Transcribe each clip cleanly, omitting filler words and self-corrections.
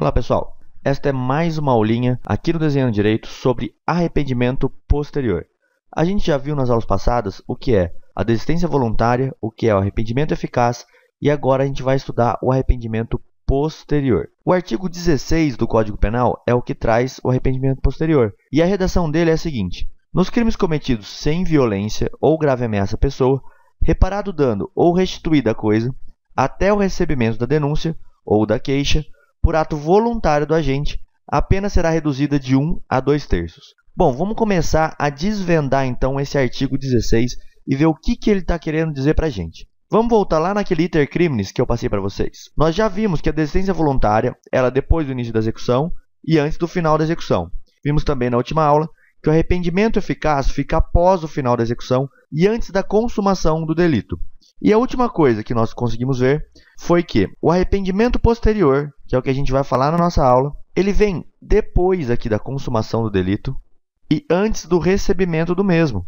Olá pessoal, esta é mais uma aulinha aqui no Desenhando Direito sobre arrependimento posterior. A gente já viu nas aulas passadas o que é a desistência voluntária, o que é o arrependimento eficaz e agora a gente vai estudar o arrependimento posterior. O artigo 16 do Código Penal é o que traz o arrependimento posterior e a redação dele é a seguinte: nos crimes cometidos sem violência ou grave ameaça à pessoa, reparado o dano ou restituída a coisa, até o recebimento da denúncia ou da queixa, por ato voluntário do agente, a pena será reduzida de 1 a 2/3. Bom, vamos começar a desvendar então esse artigo 16 e ver o que ele está querendo dizer para a gente. Vamos voltar lá naquele iter criminis que eu passei para vocês. Nós já vimos que a desistência voluntária ela é depois do início da execução e antes do final da execução. Vimos também na última aula que o arrependimento eficaz fica após o final da execução e antes da consumação do delito. E a última coisa que nós conseguimos ver foi que o arrependimento posterior, que é o que a gente vai falar na nossa aula, ele vem depois aqui da consumação do delito e antes do recebimento do mesmo,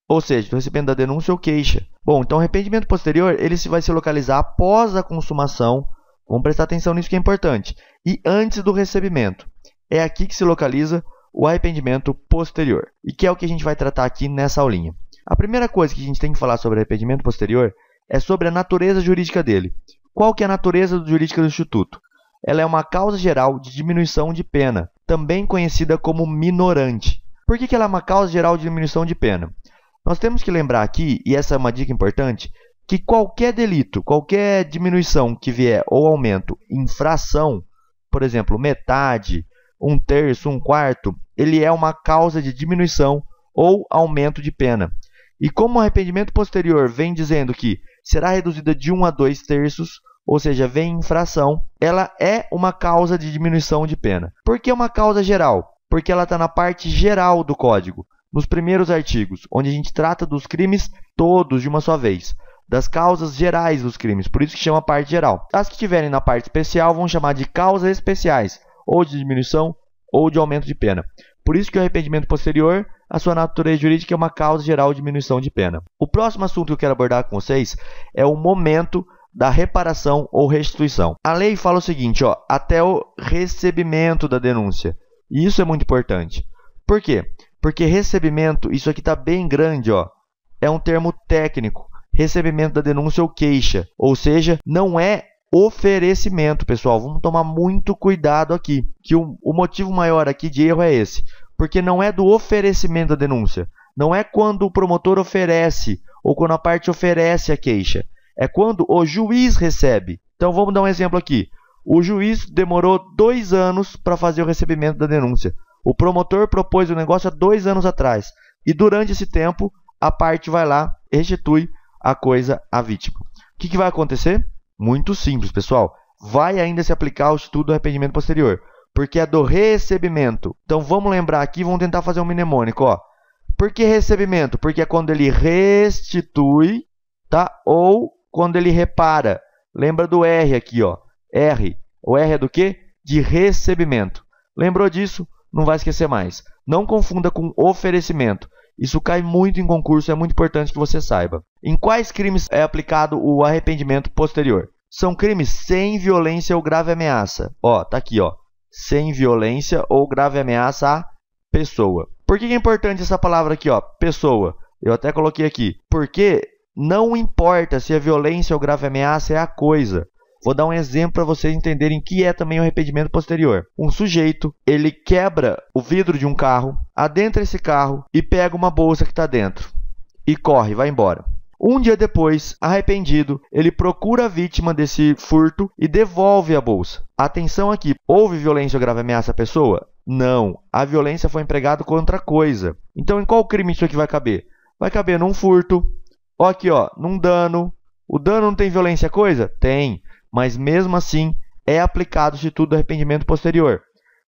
ou seja, do recebimento da denúncia ou queixa. Bom, então o arrependimento posterior ele vai se localizar após a consumação, vamos prestar atenção nisso que é importante, e antes do recebimento. É aqui que se localiza o arrependimento posterior, e que é o que a gente vai tratar aqui nessa aulinha. A primeira coisa que a gente tem que falar sobre arrependimento posterior é sobre a natureza jurídica dele. Qual que é a natureza jurídica do Instituto? Ela é uma causa geral de diminuição de pena, também conhecida como minorante. Por que ela é uma causa geral de diminuição de pena? Nós temos que lembrar aqui, e essa é uma dica importante, que qualquer delito, qualquer diminuição que vier ou aumento em fração, por exemplo, metade, 1/3, 1/4, ele é uma causa de diminuição ou aumento de pena. E como o arrependimento posterior vem dizendo que será reduzida de 1 a 2/3, ou seja, vem em fração, ela é uma causa de diminuição de pena. Por que uma causa geral? Porque ela está na parte geral do Código, nos primeiros artigos, onde a gente trata dos crimes todos de uma só vez, das causas gerais dos crimes, por isso que chama parte geral. As que estiverem na parte especial vão chamar de causas especiais, ou de diminuição ou de aumento de pena. Por isso que o arrependimento posterior, a sua natureza jurídica é uma causa geral de diminuição de pena. O próximo assunto que eu quero abordar com vocês é o momento da reparação ou restituição. A lei fala o seguinte, até o recebimento da denúncia. E isso é muito importante. Por quê? Porque recebimento, isso aqui está bem grande, é um termo técnico. Recebimento da denúncia ou queixa. Ou seja, não é oferecimento, pessoal. Vamos tomar muito cuidado aqui, que o motivo maior aqui de erro é esse. Porque não é do oferecimento da denúncia. Não é quando o promotor oferece ou quando a parte oferece a queixa. É quando o juiz recebe. Então, vamos dar um exemplo aqui. O juiz demorou 2 anos para fazer o recebimento da denúncia. O promotor propôs o negócio há 2 anos atrás. E durante esse tempo, a parte vai lá e restitui a coisa à vítima. O que vai acontecer? Muito simples, pessoal. Vai ainda se aplicar o Instituto do arrependimento posterior, porque é do recebimento. Então, vamos lembrar aqui, vamos tentar fazer um mnemônico. Por que recebimento? Porque é quando ele restitui, tá? Ou quando ele repara. Lembra do R aqui, R. O R é do quê? De recebimento. Lembrou disso? Não vai esquecer mais. Não confunda com oferecimento. Isso cai muito em concurso, é muito importante que você saiba. Em quais crimes é aplicado o arrependimento posterior? São crimes sem violência ou grave ameaça. Tá aqui, sem violência ou grave ameaça à pessoa. Por que é importante essa palavra aqui, pessoa? Eu até coloquei aqui. Porque não importa se a violência ou grave ameaça é a coisa. Vou dar um exemplo para vocês entenderem o que é também o arrependimento posterior. Um sujeito, ele quebra o vidro de um carro, adentra esse carro e pega uma bolsa que está dentro. E corre, vai embora. Um dia depois, arrependido, ele procura a vítima desse furto e devolve a bolsa. Atenção aqui, houve violência ou grave ameaça à pessoa? Não, a violência foi empregada contra a coisa. Então, em qual crime isso aqui vai caber? Vai caber num furto, aqui, num dano. O dano não tem violência à coisa? Tem. Mas mesmo assim é aplicado o Instituto do arrependimento posterior.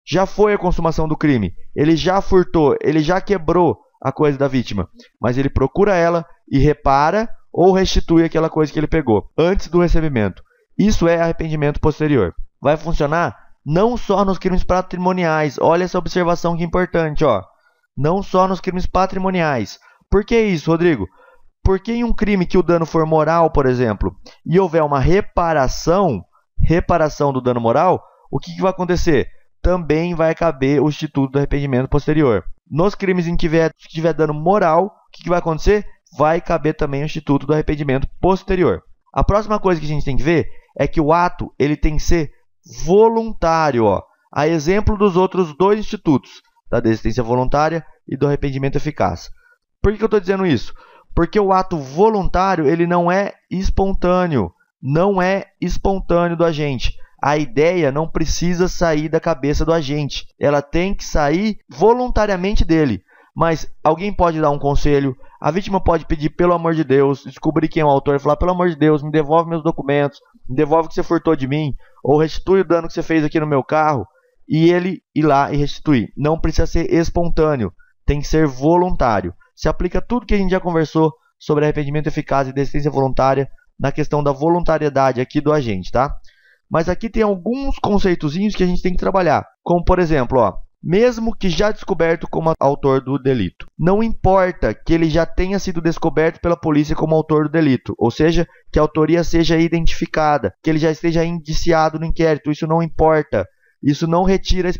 Já foi a consumação do crime, ele já furtou, ele já quebrou a coisa da vítima, mas ele procura ela e repara ou restitui aquela coisa que ele pegou antes do recebimento. Isso é arrependimento posterior. Vai funcionar não só nos crimes patrimoniais. Olha essa observação que é importante, não só nos crimes patrimoniais. Por que isso, Rodrigo? Porque em um crime que o dano for moral, por exemplo, e houver uma reparação do dano moral, o que vai acontecer? Também vai caber o instituto do arrependimento posterior. Nos crimes em que tiver dano moral, o que vai acontecer? Vai caber também o instituto do arrependimento posterior. A próxima coisa que a gente tem que ver é que o ato ele tem que ser voluntário, ó. A exemplo dos outros dois institutos, da desistência voluntária e do arrependimento eficaz. Por que eu estou dizendo isso? Porque o ato voluntário ele não é espontâneo. Não é espontâneo do agente. A ideia não precisa sair da cabeça do agente. Ela tem que sair voluntariamente dele. Mas alguém pode dar um conselho, a vítima pode pedir, pelo amor de Deus, descobrir quem é o autor e falar, pelo amor de Deus, me devolve meus documentos, me devolve o que você furtou de mim, ou restitui o dano que você fez aqui no meu carro, e ele ir lá e restituir. Não precisa ser espontâneo, tem que ser voluntário. Se aplica tudo que a gente já conversou sobre arrependimento eficaz e desistência voluntária na questão da voluntariedade aqui do agente, tá? Mas aqui tem alguns conceitozinhos que a gente tem que trabalhar, como por exemplo, ó, mesmo que já descoberto como autor do delito. Não importa que ele já tenha sido descoberto pela polícia como autor do delito, ou seja, que a autoria seja identificada, que ele já esteja indiciado no inquérito, isso não importa. Isso não retira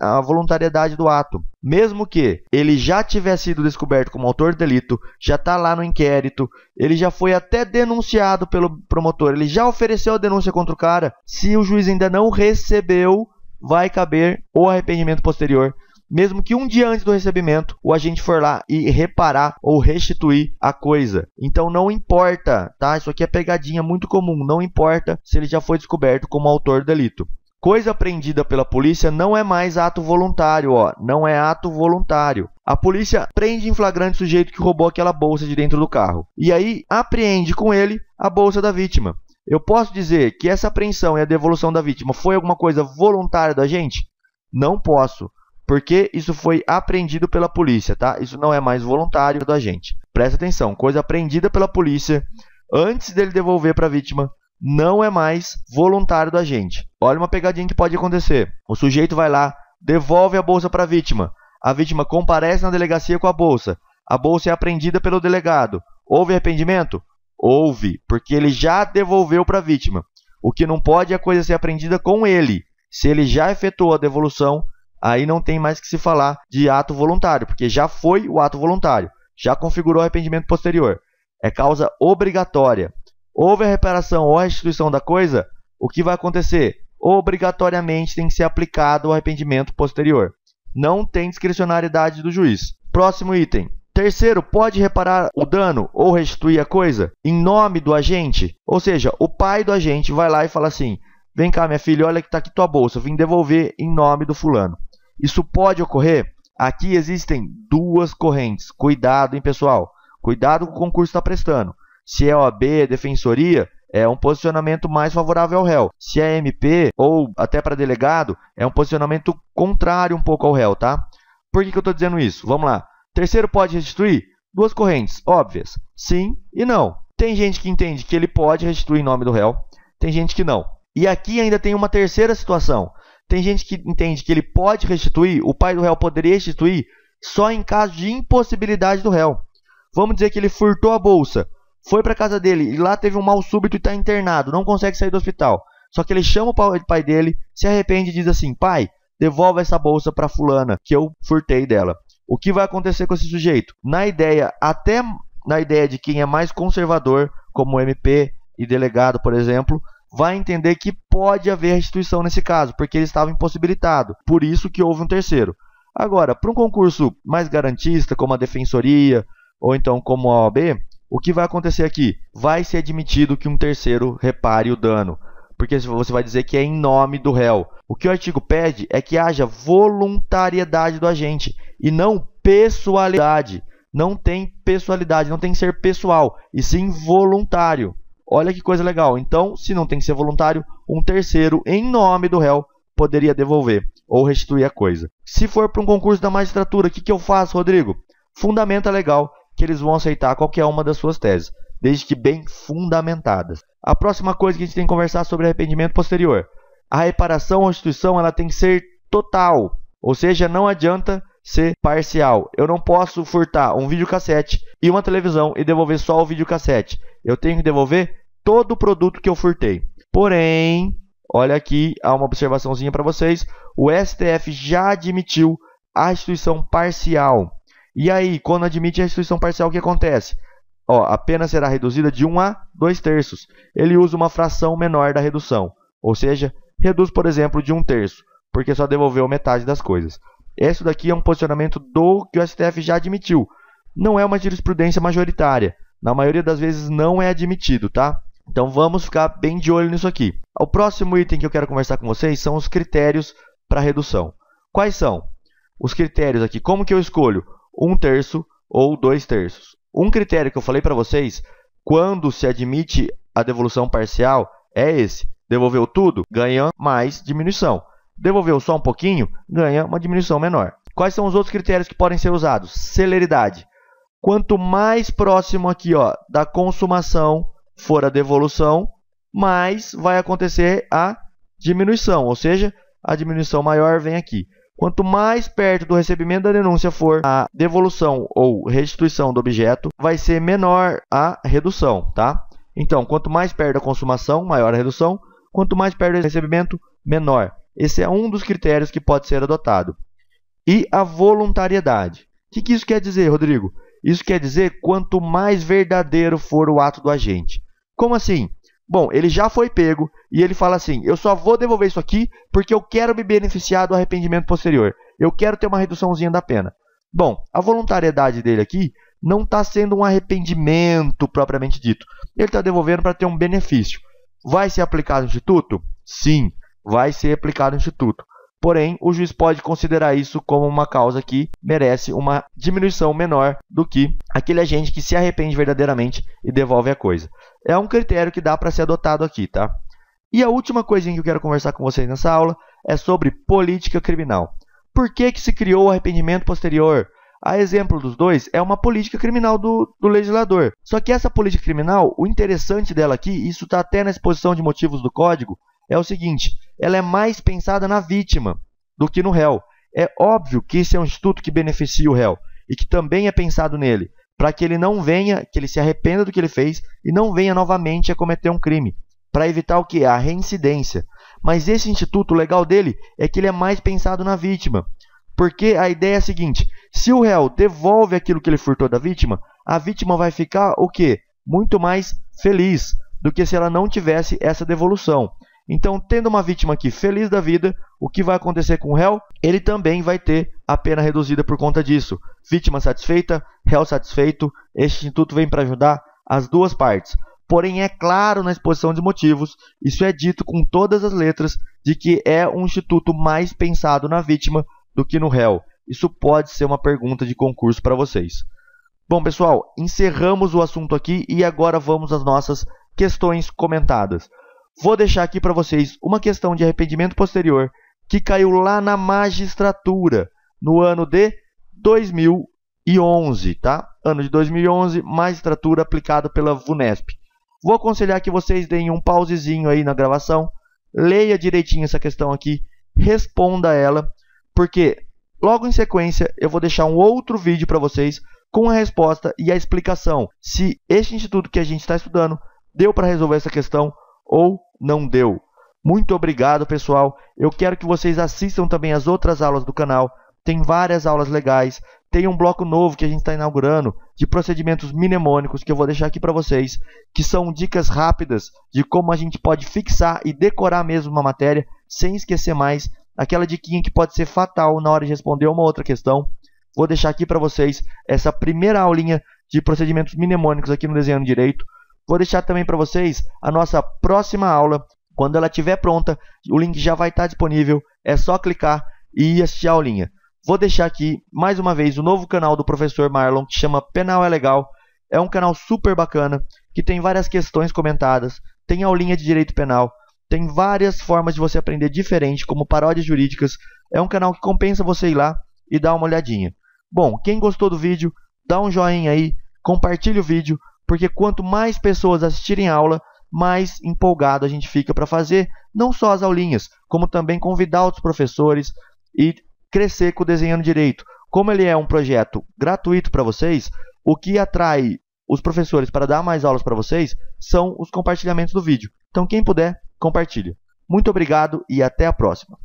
a voluntariedade do ato. Mesmo que ele já tiver sido descoberto como autor do delito, já está lá no inquérito, ele já foi até denunciado pelo promotor, ele já ofereceu a denúncia contra o cara, se o juiz ainda não recebeu, vai caber o arrependimento posterior, mesmo que um dia antes do recebimento o agente for lá e reparar ou restituir a coisa. Então não importa, tá? Isso aqui é pegadinha muito comum, não importa se ele já foi descoberto como autor do delito. Coisa apreendida pela polícia não é mais ato voluntário, ó, não é ato voluntário. A polícia prende em flagrante o sujeito que roubou aquela bolsa de dentro do carro. E aí apreende com ele a bolsa da vítima. Eu posso dizer que essa apreensão e a devolução da vítima foi alguma coisa voluntária da gente? Não posso, porque isso foi apreendido pela polícia, tá? Isso não é mais voluntário do agente. Presta atenção, coisa apreendida pela polícia antes dele devolver para a vítima, não é mais voluntário do agente. Olha uma pegadinha que pode acontecer. O sujeito vai lá, devolve a bolsa para a vítima comparece na delegacia com a bolsa é apreendida pelo delegado. Houve arrependimento? Houve, porque ele já devolveu para a vítima. O que não pode é a coisa ser apreendida com ele. Se ele já efetuou a devolução, aí não tem mais que se falar de ato voluntário, porque já foi o ato voluntário, já configurou o arrependimento posterior. É causa obrigatória. Houve a reparação ou a restituição da coisa, o que vai acontecer? Obrigatoriamente tem que ser aplicado o arrependimento posterior. Não tem discricionariedade do juiz. Próximo item. Terceiro, pode reparar o dano ou restituir a coisa em nome do agente? Ou seja, o pai do agente vai lá e fala assim, vem cá minha filha, olha que está aqui tua bolsa, eu vim devolver em nome do fulano. Isso pode ocorrer? Aqui existem duas correntes. Cuidado, hein, pessoal? Cuidado com o concurso que está prestando. Se é OAB, defensoria, é um posicionamento mais favorável ao réu. Se é MP ou até para delegado, é um posicionamento contrário um pouco ao réu, tá? Por que eu estou dizendo isso? Vamos lá. Terceiro, pode restituir? Duas correntes óbvias, sim e não. Tem gente que entende que ele pode restituir em nome do réu, tem gente que não. E aqui ainda tem uma terceira situação. Tem gente que entende que ele pode restituir, o pai do réu poderia restituir só em caso de impossibilidade do réu. Vamos dizer que ele furtou a bolsa, foi para casa dele e lá teve um mal súbito e está internado, não consegue sair do hospital. Só que ele chama o pai dele, se arrepende e diz assim, pai, devolve essa bolsa para fulana que eu furtei dela. O que vai acontecer com esse sujeito? Até na ideia de quem é mais conservador, como MP e delegado, por exemplo, vai entender que pode haver restituição nesse caso, porque ele estava impossibilitado. Por isso que houve um terceiro. Agora, para um concurso mais garantista, como a defensoria, ou então como a OAB, o que vai acontecer aqui? Vai ser admitido que um terceiro repare o dano, porque você vai dizer que é em nome do réu. O que o artigo pede é que haja voluntariedade do agente e não pessoalidade. Não tem pessoalidade, não tem que ser pessoal, e sim voluntário. Olha que coisa legal. Então, se não tem que ser voluntário, um terceiro, em nome do réu, poderia devolver ou restituir a coisa. Se for para um concurso da magistratura, o que eu faço, Rodrigo? Fundamenta legal que eles vão aceitar qualquer uma das suas teses, desde que bem fundamentadas. A próxima coisa que a gente tem que conversar sobre arrependimento posterior. A reparação ou restituição ela tem que ser total, ou seja, não adianta ser parcial. Eu não posso furtar um videocassete e uma televisão e devolver só o videocassete. Eu tenho que devolver todo o produto que eu furtei. Porém, olha aqui, há uma observaçãozinha para vocês. O STF já admitiu a restituição parcial. E aí, quando admite a restituição parcial, o que acontece? Ó, a pena será reduzida de 1 a 2/3. Ele usa uma fração menor da redução. Ou seja, reduz, por exemplo, de 1/3, porque só devolveu metade das coisas. Esse daqui é um posicionamento do que o STF já admitiu. Não é uma jurisprudência majoritária. Na maioria das vezes não é admitido, tá? Então vamos ficar bem de olho nisso aqui. O próximo item que eu quero conversar com vocês são os critérios para redução. Quais são? Os critérios aqui, como que eu escolho? 1/3 ou 2/3. Um critério que eu falei para vocês, quando se admite a devolução parcial, é esse. Devolveu tudo, ganha mais diminuição. Devolveu só um pouquinho, ganha uma diminuição menor. Quais são os outros critérios que podem ser usados? Celeridade. Quanto mais próximo aqui, ó, da consumação for a devolução, mais vai acontecer a diminuição, ou seja, a diminuição maior vem aqui. Quanto mais perto do recebimento da denúncia for a devolução ou restituição do objeto, vai ser menor a redução, tá? Então, quanto mais perto da consumação, maior a redução. Quanto mais perto do recebimento, menor. Esse é um dos critérios que pode ser adotado. E a voluntariedade. O que isso quer dizer, Rodrigo? Isso quer dizer quanto mais verdadeiro for o ato do agente. Como assim? Bom, ele já foi pego e ele fala assim, eu só vou devolver isso aqui porque eu quero me beneficiar do arrependimento posterior. Eu quero ter uma reduçãozinha da pena. Bom, a voluntariedade dele aqui não está sendo um arrependimento propriamente dito. Ele está devolvendo para ter um benefício. Vai ser aplicado no Instituto? Sim, vai ser aplicado no Instituto. Porém, o juiz pode considerar isso como uma causa que merece uma diminuição menor do que aquele agente que se arrepende verdadeiramente e devolve a coisa. É um critério que dá para ser adotado aqui, tá? E a última coisinha que eu quero conversar com vocês nessa aula é sobre política criminal. Por que se criou o arrependimento posterior? A exemplo dos dois, é uma política criminal do legislador. Só que essa política criminal, o interessante dela aqui, isso está até na exposição de motivos do Código, é o seguinte, ela é mais pensada na vítima do que no réu. É óbvio que esse é um instituto que beneficia o réu e que também é pensado nele, para que ele não venha, que ele se arrependa do que ele fez e não venha novamente a cometer um crime, para evitar o que? A reincidência. Mas esse instituto, o legal dele é que ele é mais pensado na vítima, porque a ideia é a seguinte, se o réu devolve aquilo que ele furtou da vítima, a vítima vai ficar o quê? Muito mais feliz do que se ela não tivesse essa devolução. Então, tendo uma vítima aqui feliz da vida, o que vai acontecer com o réu? Ele também vai ter a pena reduzida por conta disso. Vítima satisfeita, réu satisfeito, este instituto vem para ajudar as duas partes. Porém, é claro na exposição de motivos, isso é dito com todas as letras, de que é um instituto mais pensado na vítima do que no réu. Isso pode ser uma pergunta de concurso para vocês. Bom, pessoal, encerramos o assunto aqui e agora vamos às nossas questões comentadas. Vou deixar aqui para vocês uma questão de arrependimento posterior que caiu lá na magistratura no ano de 2011, tá? Ano de 2011, magistratura aplicado pela VUNESP. Vou aconselhar que vocês deem um pausezinho aí na gravação, leia direitinho essa questão aqui, responda ela, porque logo em sequência eu vou deixar um outro vídeo para vocês com a resposta e a explicação se este instituto que a gente está estudando deu para resolver essa questão ou não deu. Muito obrigado, pessoal. Eu quero que vocês assistam também as outras aulas do canal. Tem várias aulas legais. Tem um bloco novo que a gente está inaugurando de procedimentos mnemônicos que eu vou deixar aqui para vocês, que são dicas rápidas de como a gente pode fixar e decorar mesmo uma matéria sem esquecer mais. Aquela diquinha que pode ser fatal na hora de responder uma outra questão. Vou deixar aqui para vocês essa primeira aulinha de procedimentos mnemônicos aqui no Desenhando Direito. Vou deixar também para vocês a nossa próxima aula. Quando ela estiver pronta, o link já vai estar disponível. É só clicar e assistir a aulinha. Vou deixar aqui, mais uma vez, o novo canal do professor Marlon, que chama Penal é Legal. É um canal super bacana, que tem várias questões comentadas, tem aulinha de direito penal, tem várias formas de você aprender diferente, como paródias jurídicas. É um canal que compensa você ir lá e dar uma olhadinha. Bom, quem gostou do vídeo, dá um joinha aí, compartilha o vídeo, porque quanto mais pessoas assistirem a aula, mais empolgado a gente fica para fazer não só as aulinhas, como também convidar outros professores e crescer com o Desenhando Direito. Como ele é um projeto gratuito para vocês, o que atrai os professores para dar mais aulas para vocês são os compartilhamentos do vídeo. Então, quem puder, compartilha. Muito obrigado e até a próxima!